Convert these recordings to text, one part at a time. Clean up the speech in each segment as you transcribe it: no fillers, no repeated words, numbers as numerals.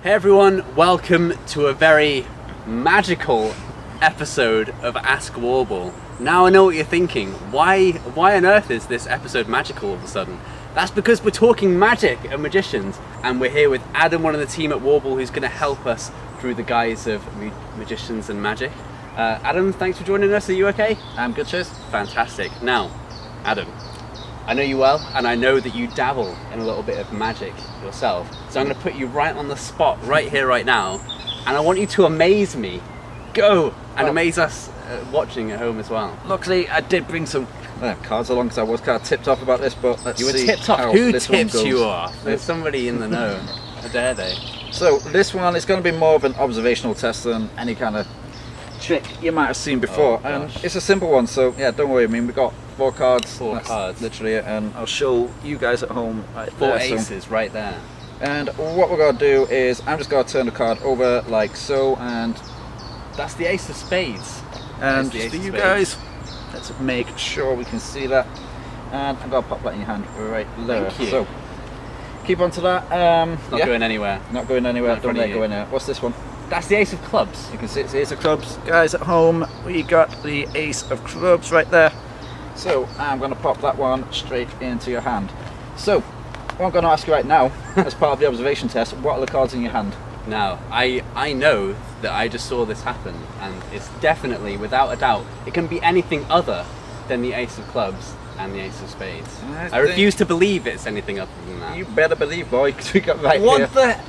Hey everyone, welcome to a very magical episode of Ask Warble. Now I know what you're thinking, why on earth is this episode magical all of a sudden? That's because we're talking magic and magicians, and we're here with Adam, one of the team at Warble, who's going to help us through the guise of magicians and magic. Adam, thanks for joining us, are you okay? I'm good, cheers. Fantastic. Now, Adam, I know you well, and I know that you dabble in a little bit of magic yourself. So I'm going to put you right on the spot, right here, right now, and I want you to amaze me. Go! And amaze us watching at home as well. Luckily, I did bring some cards along because I was kind of tipped off about this, but let's see. You were tipped off? Who tips you off? There's somebody in the know. How dare they? So this one is going to be more of an observational test than any kind of trick you might have seen before. And it's a simple one, so yeah, don't worry. I mean, we've got 4 cards. Four cards. Literally it, and I'll show you guys at home. Right 4 there, aces right there. And what we're going to do is I'm just going to turn the card over like so, and that's the ace of spades. And just for you guys, let's make sure we can see that. And I'm going to pop that in your hand right there. Thank you. So keep on to that. Not going anywhere. Not going anywhere. Not Don't let it go in there. What's this one? That's the ace of clubs. You can see it's the ace of clubs. Guys at home, we got the ace of clubs right there. So I'm going to pop that one straight into your hand. So what I'm going to ask you right now, as part of the observation test, what are the cards in your hand? Now, I know that I just saw this happen, and it's definitely, without a doubt, it can be anything other than the ace of clubs and the ace of spades. I refuse to believe it's anything other than that. You better believe, boy, because we got right what here. The?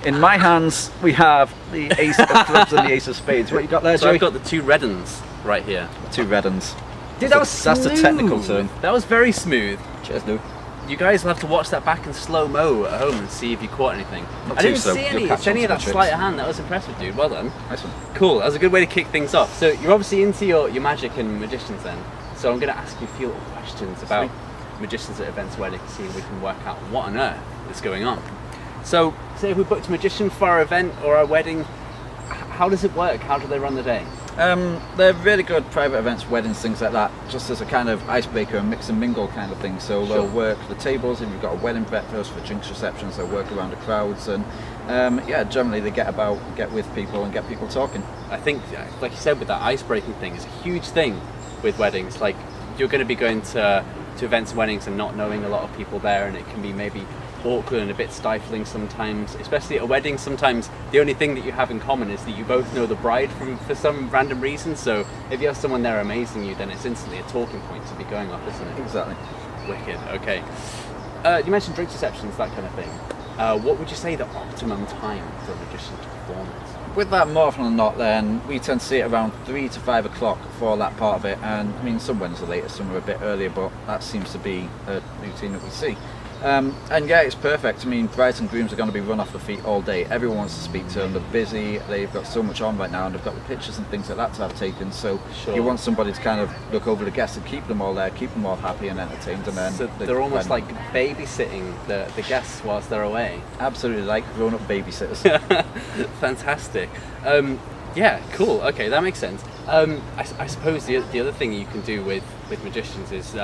In my hands, we have the ace of clubs and the ace of spades. What you got there, So Joey? I've got the 2 red uns right here. 2 red uns. Dude, that was smooth. That's the technical term. That was very smooth. Cheers, Lou. You guys will have to watch that back in slow-mo at home and see if you caught anything. Not I didn't too slow. see You'll any catch on to of that the tricks. sleight of hand. That was impressive, dude. Well done. Nice one. Cool. That was a good way to kick things off. So you're obviously into your magic and magicians then. So I'm going to ask you a few little questions about magicians at events, weddings, see if we can work out what on earth is going on. So say if we booked a magician for our event or our wedding, how does it work? How do they run the day? They're really good private events, weddings, things like that, just as a kind of icebreaker and mix and mingle kind of thing. So they'll work the tables. If you've got a wedding breakfast for drinks receptions, they'll work around the crowds, and yeah, generally they get with people and get people talking. I think, like you said, with that icebreaking thing, is a huge thing with weddings. Like, you're going to be going to events and weddings and not knowing a lot of people there, and it can be maybe awkward and a bit stifling sometimes, especially at a wedding. Sometimes the only thing that you have in common is that you both know the bride for some random reason, so if you have someone there amazing you, then it's instantly a talking point to be going off, isn't it? Exactly. Wicked. Okay. You mentioned drinks receptions, that kind of thing. What would you say the optimum time for a magician to perform is? With that, more often than not, then we tend to see it around 3 to 5 o'clock for that part of it, and I mean some weddings are later, some are a bit earlier, but that seems to be a routine that we see. And yeah, it's perfect. I mean, brides and grooms are going to be run off the feet all day. Everyone wants to speak to them. They're busy. They've got so much on right now, and they've got the pictures and things like that to have taken. So you want somebody to kind of look over the guests and keep them all there, keep them all happy and entertained. And then so they're almost like babysitting the guests whilst they're away. Absolutely, like grown-up babysitters. Fantastic. Yeah, cool. Okay, that makes sense. I suppose the other thing you can do with magicians is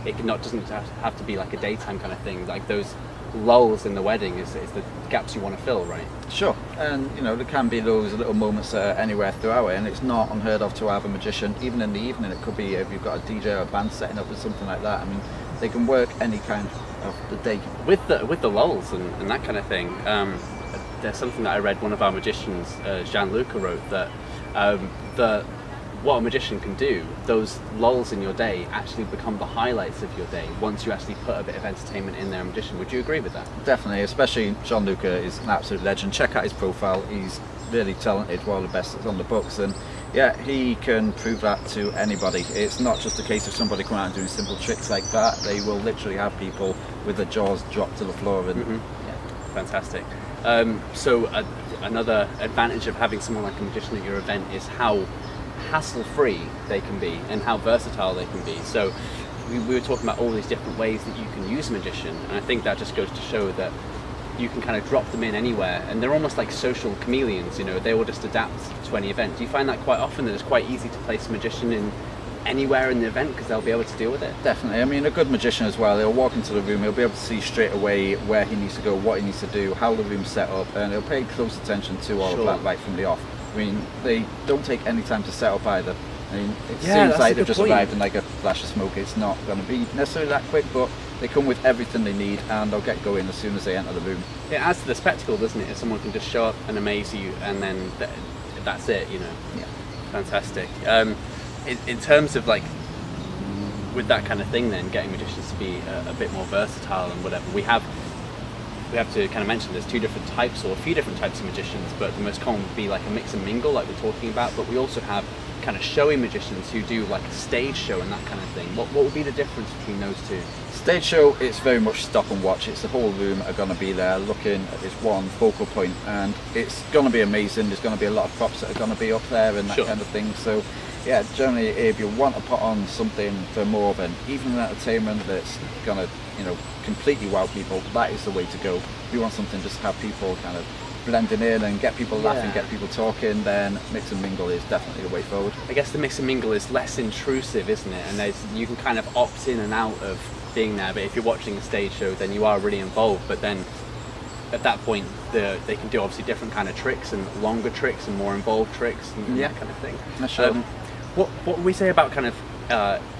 it doesn't have to be like a daytime kind of thing. Like those lulls in the wedding is the gaps you want to fill, right? Sure, and you know there can be those little moments anywhere throughout it, and it's not unheard of to have a magician even in the evening. It could be if you've got a DJ or a band setting up or something like that. I mean, they can work any kind of the day. With the lulls and that kind of thing. There's something that I read. One of our magicians, Gianluca, wrote that what a magician can do, those lulls in your day actually become the highlights of your day once you actually put a bit of entertainment in there. Magician, would you agree with that? Definitely, especially Gianluca is an absolute legend. Check out his profile. He's really talented, one of the best that's on the books, and yeah, he can prove that to anybody. It's not just a case of somebody coming out and doing simple tricks like that. They will literally have people with their jaws dropped to the floor. And yeah. Fantastic. So another advantage of having someone like a magician at your event is how hassle-free they can be and how versatile they can be. So we were talking about all these different ways that you can use a magician, and I think that just goes to show that you can kind of drop them in anywhere, and they're almost like social chameleons, you know, they will just adapt to any event. Do you find that quite often, that it's quite easy to place a magician anywhere in the event because they'll be able to deal with it? Definitely. I mean, a good magician as well, he'll walk into the room, he'll be able to see straight away where he needs to go, what he needs to do, how the room's set up, and he'll pay close attention to all of that right from the off. I mean, they don't take any time to set up either. I mean, it seems like they've just arrived in like a flash of smoke. It's not going to be necessarily that quick, but they come with everything they need and they'll get going as soon as they enter the room. It adds to the spectacle, doesn't it? If someone can just show up and amaze you and then that's it, you know? Yeah. Fantastic. In terms of like, with that kind of thing then, getting magicians to be a bit more versatile and whatever, we have to kind of mention there's two different types or a few different types of magicians, but the most common would be like a mix and mingle like we're talking about, but we also have kind of showy magicians who do like a stage show and that kind of thing. What would be the difference between those two? Stage show, it's very much stop and watch. It's the whole room are going to be there looking at this one focal point, and it's going to be amazing. There's going to be a lot of props that are going to be up there and that kind of thing. So yeah, generally if you want to put on something for more of an evening entertainment that's going to, you know, completely wow people, that is the way to go. If you want something just to have people kind of blending in and get people laughing, get people talking, then mix and mingle is definitely the way forward. I guess the mix and mingle is less intrusive, isn't it? And you can kind of opt in and out of being there, but if you're watching a stage show then you are really involved, but then at that point they can do obviously different kind of tricks and longer tricks and more involved tricks and that kind of thing. Sure. What would we say about kind of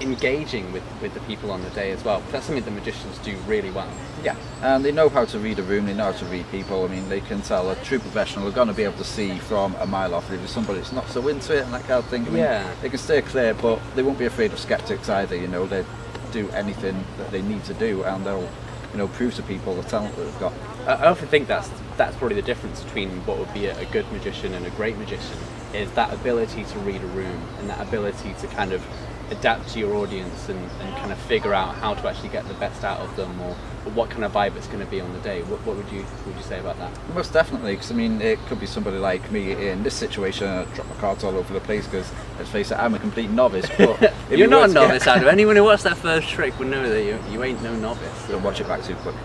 engaging with the people on the day as well? That's something the magicians do really well. Yeah, and they know how to read a room, they know how to read people. I mean, they can tell a true professional are going to be able to see from a mile off. If there's somebody that's not so into it and that kind of thing, I mean, they can stay clear, but they won't be afraid of skeptics either. You know, they do anything that they need to do, and they'll, you know, prove to people the talent that they've got. I often think that's probably the difference between what would be a good magician and a great magician, is that ability to read a room and that ability to kind of adapt to your audience and kind of figure out how to actually get the best out of them, or what kind of vibe it's going to be on the day. What would you say about that? Most definitely, because I mean, it could be somebody like me in this situation. I drop my cards all over the place because, let's face it, I'm a complete novice. But you're not a novice, Adam. Anyone who watched that first trick would know that you ain't no novice. Don't watch it back too quick.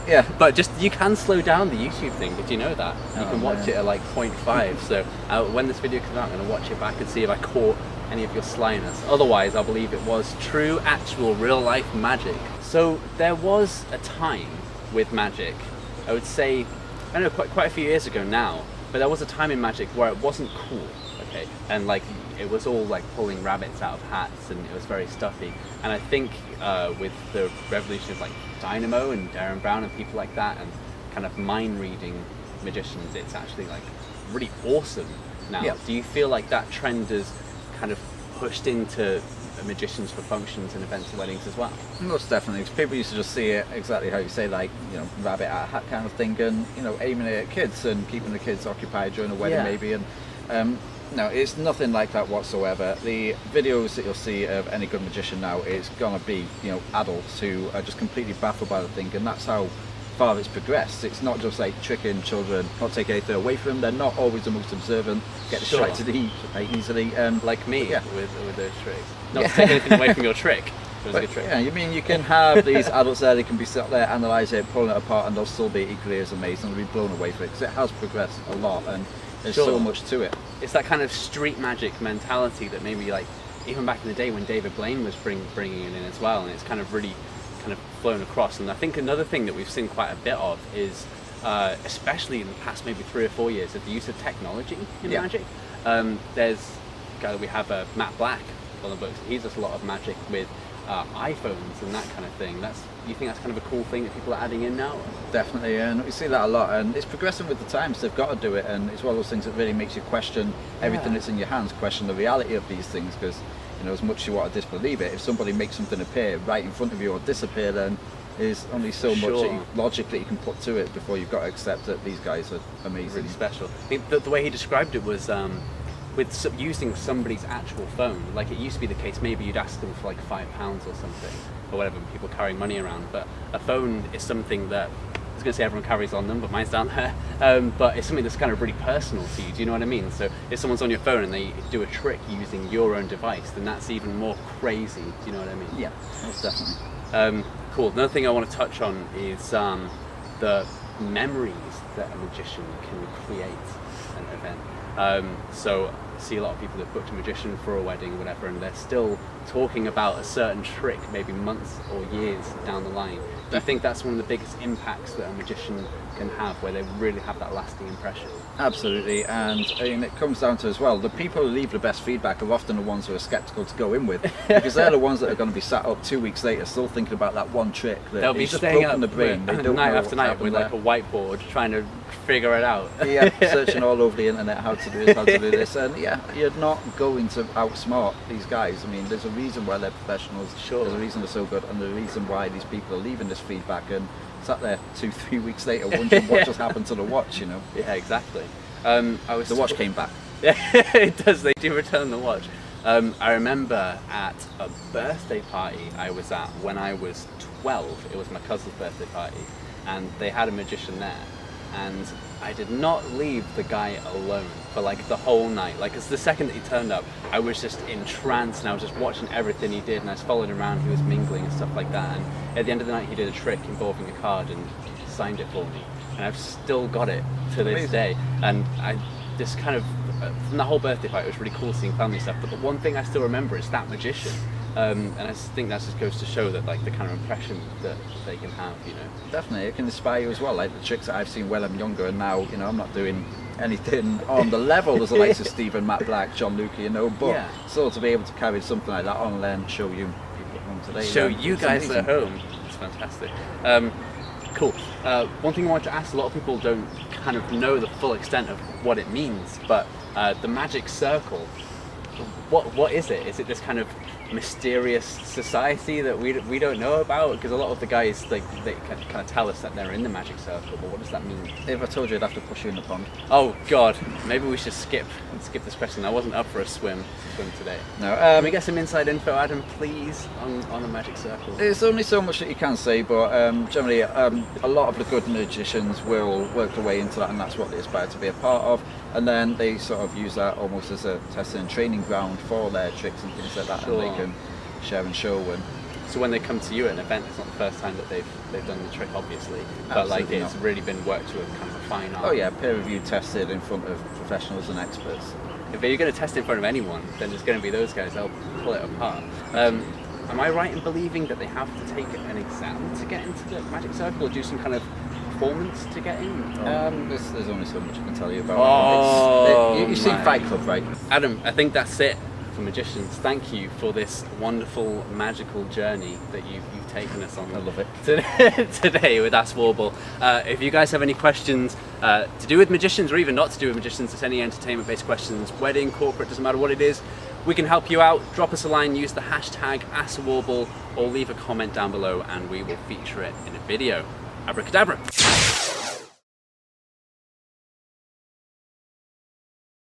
Yeah, but just you can slow down the YouTube thing. Did you know that? You can watch it at like 0.5. So when this video comes out, I'm going to watch it back and see if I caught any of your slyness. Otherwise, I believe it was true, actual, real-life magic. So there was a time with magic, I would say, I know quite a few years ago now, but there was a time in magic where it wasn't cool, okay? And like, it was all like pulling rabbits out of hats and it was very stuffy. And I think with the revolution of like Dynamo and Darren Brown and people like that and kind of mind-reading magicians, it's actually like really awesome now. Yeah. Do you feel like that trend is kind of pushed into magicians for functions and events and weddings as well? Most definitely, because people used to just see it exactly how you say, like, you know, rabbit out of hat kind of thing, and, you know, aiming it at kids and keeping the kids occupied during a wedding maybe, and no, it's nothing like that whatsoever. The videos that you'll see of any good magician now is gonna be, you know, adults who are just completely baffled by the thing, and that's how far it's progressed. It's not just like tricking children, not taking anything away from them. They're not always the most observant, get distracted easily. Like me with those tricks. Not to take anything away from your trick. It was a good trick. Yeah, you mean you can have these adults there, they can be sat there, analyse it, pulling it apart, and they'll still be equally as amazed and they'll be blown away from it, because it has progressed a lot and there's so much to it. It's that kind of street magic mentality that maybe like, even back in the day when David Blaine was bringing it in as well, and it's kind of really kind of flown across. And I think another thing that we've seen quite a bit of is, especially in the past maybe 3 or 4 years, is the use of technology in magic. There's a guy that we have, Matt Black, on the books. He does a lot of magic with iPhones and that kind of thing. You think that's kind of a cool thing that people are adding in now? Definitely, and we see that a lot, and it's progressing with the times. They've got to do it, and it's one of those things that really makes you question everything that's in your hands, question the reality of these things, because, you know, as much as you want to disbelieve it, if somebody makes something appear right in front of you or disappear, then there's only so much logic that you can put to it before you've got to accept that these guys are amazing. Really special. I mean, the way he described it was with using somebody's actual phone. Like, it used to be the case, maybe you'd ask them for like £5 or something, or whatever, people carrying money around, but a phone is something that, I was going to say everyone carries on them, but mine's down there, but it's something that's kind of really personal to you, do you know what I mean? So if someone's on your phone and they do a trick using your own device, then that's even more crazy, do you know what I mean? Yeah, most definitely. Cool. Another thing I want to touch on is the memories that a magician can create an event. So I see a lot of people that booked a magician for a wedding or whatever, and they're still talking about a certain trick maybe months or years down the line. Do you think that's one of the biggest impacts that a magician can have, where they really have that lasting impression? Absolutely, and I mean, it comes down to as well, the people who leave the best feedback are often the ones who are skeptical to go in with, because they're the ones that are going to be sat up 2 weeks later still thinking about that one trick that They'll be just staying broken up the brain. They don't night know after what's night with happened like a whiteboard trying to figure it out. yeah, searching all over the internet how to do this, how to do this, and yeah, you're not going to outsmart these guys. I mean, there's a reason why they're professionals. Sure. There's a reason they're so good, and the reason why these people are leaving this feedback and sat there 2-3 weeks later wondering what just happened to the watch. You know. Yeah, exactly. The watch came back. Yeah, it does. They do return the watch. I remember at a birthday party I was at when I was 12. It was my cousin's birthday party, and they had a magician there. And I did not leave the guy alone for like the whole night. Like, it's the second that he turned up, I was just entranced, and I was just watching everything he did, and I was following him around. He was mingling and stuff like that. And at the end of the night, he did a trick involving a card and signed it for me. And I've still got it to this day. And I just kind of, from the whole birthday party, it was really cool seeing family stuff. But the one thing I still remember is that magician. And I just think that just goes to show that, like, the kind of impression that they can have, you know. Definitely, it can inspire you as well. Like the tricks that I've seen when I'm younger, and now, you know, I'm not doing anything on the level as the likes of Stephen, Matt Black, John Luca, you know, but still to be able to carry something like that on and then show you people at home today. Show you guys at home. It's fantastic. Cool. One thing I wanted to ask, a lot of people don't kind of know the full extent of what it means, but the magic circle, what is it? Is it this kind of mysterious society that we don't know about? Because a lot of the guys, they kind of tell us that they're in the magic circle, but what does that mean? If I told you, I'd have to push you in the pond. Oh God, maybe we should skip this question. I wasn't up for a swim today. No. Can we get some inside info, Adam, please, on a magic circle? There's only so much that you can say, but generally a lot of the good magicians will work their way into that, and that's what they aspire to be a part of. And then they sort of use that almost as a testing and training ground for their tricks and things like that, Sure. and they can share and show. And so when they come to you at an event, it's not the first time that they've done the trick, obviously, but Absolutely like it's not. really been worked to a kind of a fine art. oh yeah, peer reviewed, tested in front of professionals and experts. If you're going to test in front of anyone, then it's going to be those guys. They'll pull it apart. Am I right in believing that they have to take an exam to get into the magic circle, or do some kind of performance to get in? There's only so much I can tell you about Oh, it. You've seen my. Fight Club, right? Adam, I think that's it for magicians. Thank you for this wonderful magical journey that you've taken us on. I love it. Today with Ask Warble. If you guys have any questions to do with magicians, or even not to do with magicians, just any entertainment-based questions, wedding, corporate, doesn't matter what it is, we can help you out. Drop us a line, use the hashtag AskWarble, or leave a comment down below and we will feature it in a video. Abracadabra.